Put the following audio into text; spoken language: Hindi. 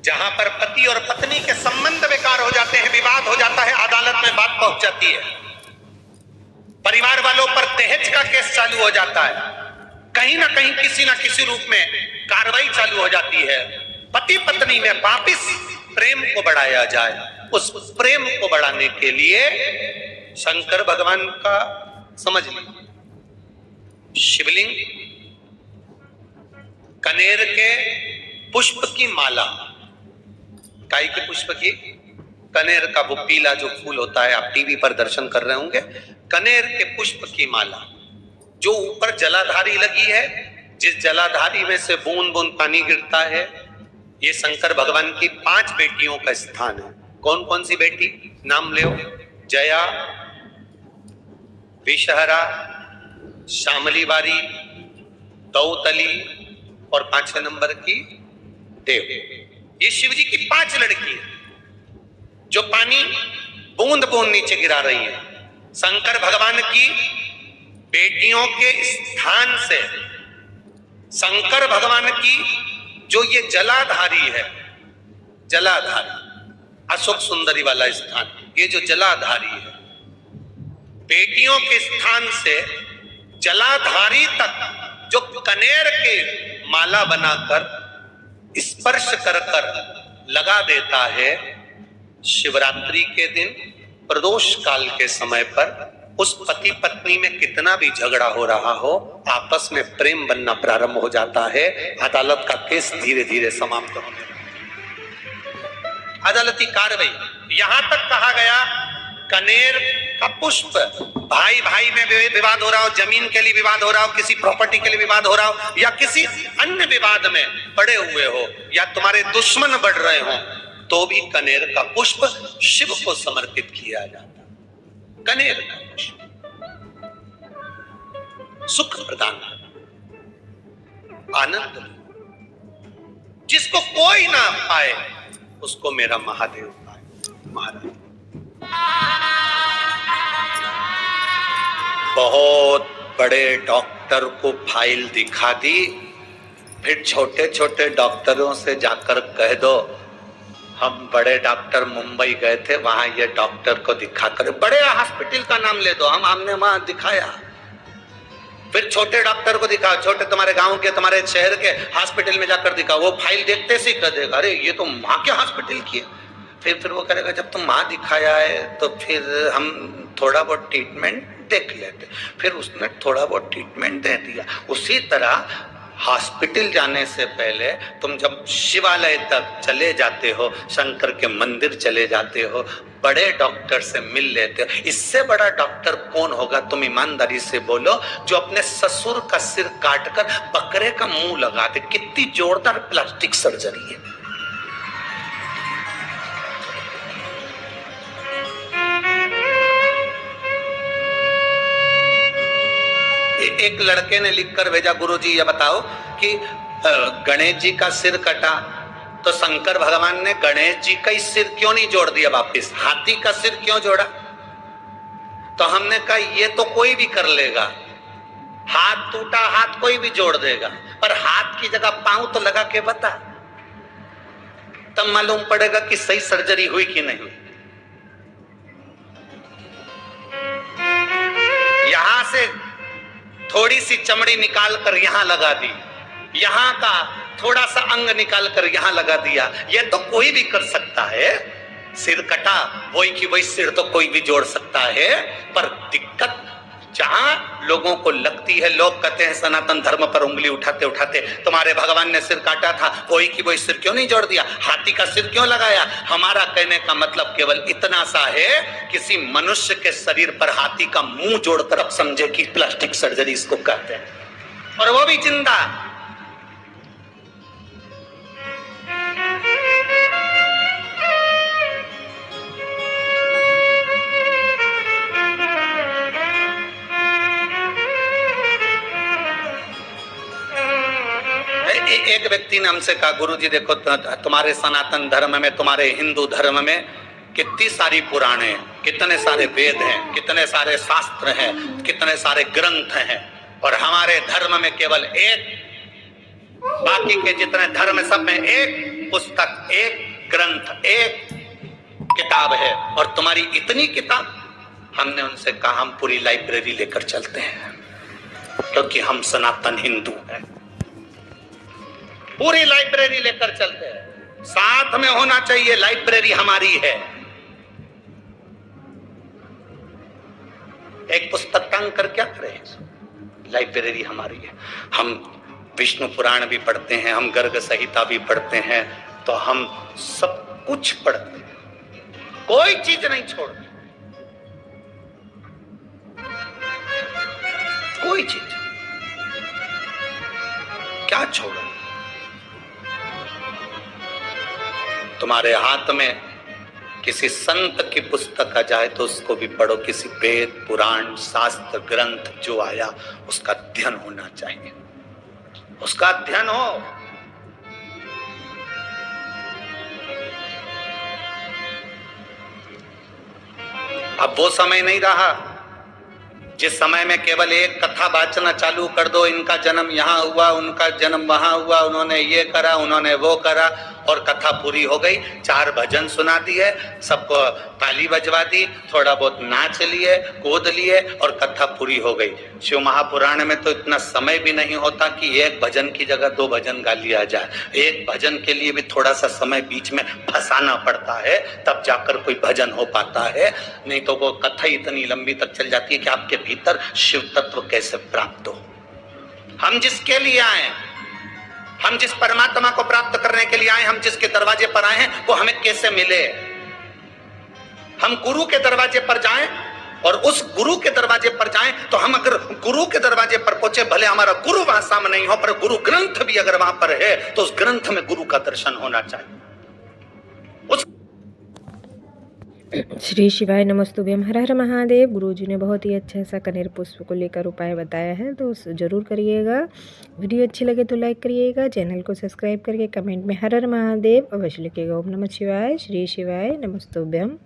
जहां पर पति और पत्नी के संबंध बेकार हो जाते हैं, विवाद हो जाता है, अदालत में बात पहुंच जाती है, परिवार वालों पर दहेज का केस चालू हो जाता है, कहीं ना कहीं किसी ना किसी रूप में कार्रवाई चालू हो जाती है। पति पत्नी में वापिस प्रेम को बढ़ाया जाए, उस प्रेम को बढ़ाने के लिए शंकर भगवान का समझ लीजिए शिवलिंग, कनेर के पुष्प की माला, काई के पुष्प की, कनेर का वो पीला जो फूल होता है, आप टीवी पर दर्शन कर रहे होंगे, कनेर के पुष्प की माला जो ऊपर जलाधारी लगी है, जिस जलाधारी में से बूंद बूंद पानी गिरता है, ये शंकर भगवान की 5 बेटियों का स्थान है। कौन कौन सी बेटी नाम ले? जया, विषहरा, श्यामली बारी, दौतली और 5वें नंबर की देव। ये शिव जी की 5 लड़की है जो पानी बूंद बूंद नीचे गिरा रही है। शंकर भगवान की बेटियों के स्थान से शंकर भगवान की जो ये जलाधारी है, जलाधारी अशोक सुंदरी वाला स्थान, ये जो जलाधारी है, बेटियों के स्थान से जलाधारी तक जो कनेर के माला बनाकर स्पर्श कर कर लगा देता है, शिवरात्रि के दिन प्रदोष काल के समय पर उस पति पत्नी में कितना भी झगड़ा हो रहा हो, आपस में प्रेम बनना प्रारंभ हो जाता है। अदालत का केस धीरे धीरे समाप्त होने लगता है। अदालती कार्रवाई यहां तक कहा गया, कनेर का पुष्प, भाई भाई में विवाद हो रहा हो, जमीन के लिए विवाद हो रहा हो, किसी प्रॉपर्टी के लिए विवाद हो रहा हो, या किसी अन्य विवाद में पड़े हुए हो, या तुम्हारे दुश्मन बढ़ रहे हो, तो भी कनेर का पुष्प शिव को समर्पित किया जाता। कनेर का पुष्प सुख प्रदान, आनंद, जिसको कोई ना पाए उसको मेरा महादेव पाए। महाराज बहुत बड़े डॉक्टर को फाइल दिखा दी, फिर छोटे छोटे डॉक्टरों से जाकर कह दो हम बड़े डॉक्टर मुंबई गए थे, वहां ये डॉक्टर को दिखाकर, बड़े हॉस्पिटल का नाम ले दो, हमने वहां दिखाया। फिर छोटे डॉक्टर को दिखाओ, छोटे तुम्हारे गांव के, तुम्हारे शहर के हॉस्पिटल में जाकर दिखाओ, वो फाइल देखते से कह देगा अरे ये तो वहां के हॉस्पिटल की है। फिर वो करेगा जब तुम वहां दिखाया है तो फिर हम थोड़ा बहुत ट्रीटमेंट देख लेते, फिर उसने थोड़ा बहुत ट्रीटमेंट दे दिया। उसी तरह हॉस्पिटल जाने से पहले तुम जब शिवालय तक चले जाते हो, शंकर के मंदिर चले जाते हो, बड़े डॉक्टर से मिल लेते हो। इससे बड़ा डॉक्टर कौन होगा? तुम ईमानदारी से बोलो, जो अपने ससुर का सिर काटकर बकरे का मुंह लगा दे। कितनी जोरदार प्लास्टिक सर्जरी है। एक लड़के ने लिखकर भेजा, गुरुजी ये बताओ कि गणेश जी का सिर कटा तो शंकर भगवान ने गणेश जी का ही सिर क्यों नहीं जोड़ दिया वापिस, हाथी का सिर क्यों जोड़ा? तो हमने कहा ये तो कोई भी कर लेगा, हाथ टूटा हाथ कोई भी जोड़ देगा, पर हाथ की जगह पांव तो लगा के बता, तब मालूम पड़ेगा कि सही सर्जरी हुई कि नहीं। यहां से थोड़ी सी चमड़ी निकाल कर यहां लगा दी, यहां का थोड़ा सा अंग निकाल कर यहां लगा दिया, ये तो कोई भी कर सकता है। सिर कटा वही की वही सिर तो कोई भी जोड़ सकता है, पर दिक्कत जहां लोगों को लगती है, लोग कहते हैं सनातन धर्म पर उंगली उठाते उठाते तुम्हारे भगवान ने सिर काटा था, वही की वही सिर क्यों नहीं जोड़ दिया, हाथी का सिर क्यों लगाया? हमारा कहने का मतलब केवल इतना सा है, किसी मनुष्य के शरीर पर हाथी का मुंह जोड़कर अब समझे कि प्लास्टिक सर्जरी इसको कहते हैं, और वो भी जिंदा। एक व्यक्ति ने हमसे कहा, गुरुजी देखो तुम्हारे सनातन धर्म में, तुम्हारे हिंदू धर्म में कितनी सारी पुराणे हैं, कितने सारे वेद हैं, कितने सारे शास्त्र हैं, कितने सारे ग्रंथ हैं, और हमारे धर्म में केवल एक, बाकी के जितने धर्म सब में एक पुस्तक, एक ग्रंथ, एक किताब है और तुम्हारी इतनी किताब। हमने उनसे कहा हम पूरी लाइब्रेरी लेकर चलते हैं, क्योंकि हम सनातन हिंदू हैं। पूरी लाइब्रेरी लेकर चलते हैं, साथ में होना चाहिए, लाइब्रेरी हमारी है। एक पुस्तक टांग कर क्या करें, लाइब्रेरी हमारी है। हम विष्णु पुराण भी पढ़ते हैं, हम गर्ग संहिता भी पढ़ते हैं, तो हम सब कुछ पढ़ते हैं, कोई चीज नहीं छोड़ते, कोई चीज क्या छोड़ो। तुम्हारे हाथ में किसी संत की पुस्तक आ जाए तो उसको भी पढ़ो, किसी वेद पुराण शास्त्र ग्रंथ जो आया उसका अध्ययन होना चाहिए, उसका अध्ययन हो। अब वो समय नहीं रहा जिस समय में केवल एक कथा वाचना चालू कर दो, इनका जन्म यहाँ हुआ, उनका जन्म वहां हुआ, उन्होंने ये करा, उन्होंने वो करा, और कथा पूरी हो गई। 4 भजन सुना दिए, सबको ताली बजवा दी, थोड़ा बहुत नाच लिए, कूद लिए और कथा पूरी हो गई। शिव महापुराण में तो इतना समय भी नहीं होता कि एक भजन की जगह 2 भजन गा लिया जाए। एक भजन के लिए भी थोड़ा सा समय बीच में फंसाना पड़ता है, तब जाकर कोई भजन हो पाता है, नहीं तो वो कथा इतनी लंबी तक चल जाती है कि आपके भीतर शिव तत्व कैसे प्राप्त हो। हम जिसके लिए आए, हम जिस परमात्मा को प्राप्त करने के लिए आए, हम जिसके दरवाजे पर आए हैं, वो हमें कैसे मिले। हम गुरु के दरवाजे पर जाएं और उस गुरु के दरवाजे पर जाएं, तो हम अगर गुरु के दरवाजे पर पहुंचे, भले हमारा गुरु वहां सामने नहीं हो, पर गुरु ग्रंथ भी अगर वहां पर है तो उस ग्रंथ में गुरु का दर्शन होना चाहिए। श्री शिवाय नमस्तुभ्यम। हर हर महादेव। गुरुजी ने बहुत ही अच्छा सा कनेर पुष्प को लेकर उपाय बताया है, तो ज़रूर करिएगा। वीडियो अच्छी लगे तो लाइक करिएगा, चैनल को सब्सक्राइब करके कमेंट में हर हर महादेव अवश्य लिखिएगा। ओम नमः शिवाय। श्री शिवाय नमस्तुभ्यम।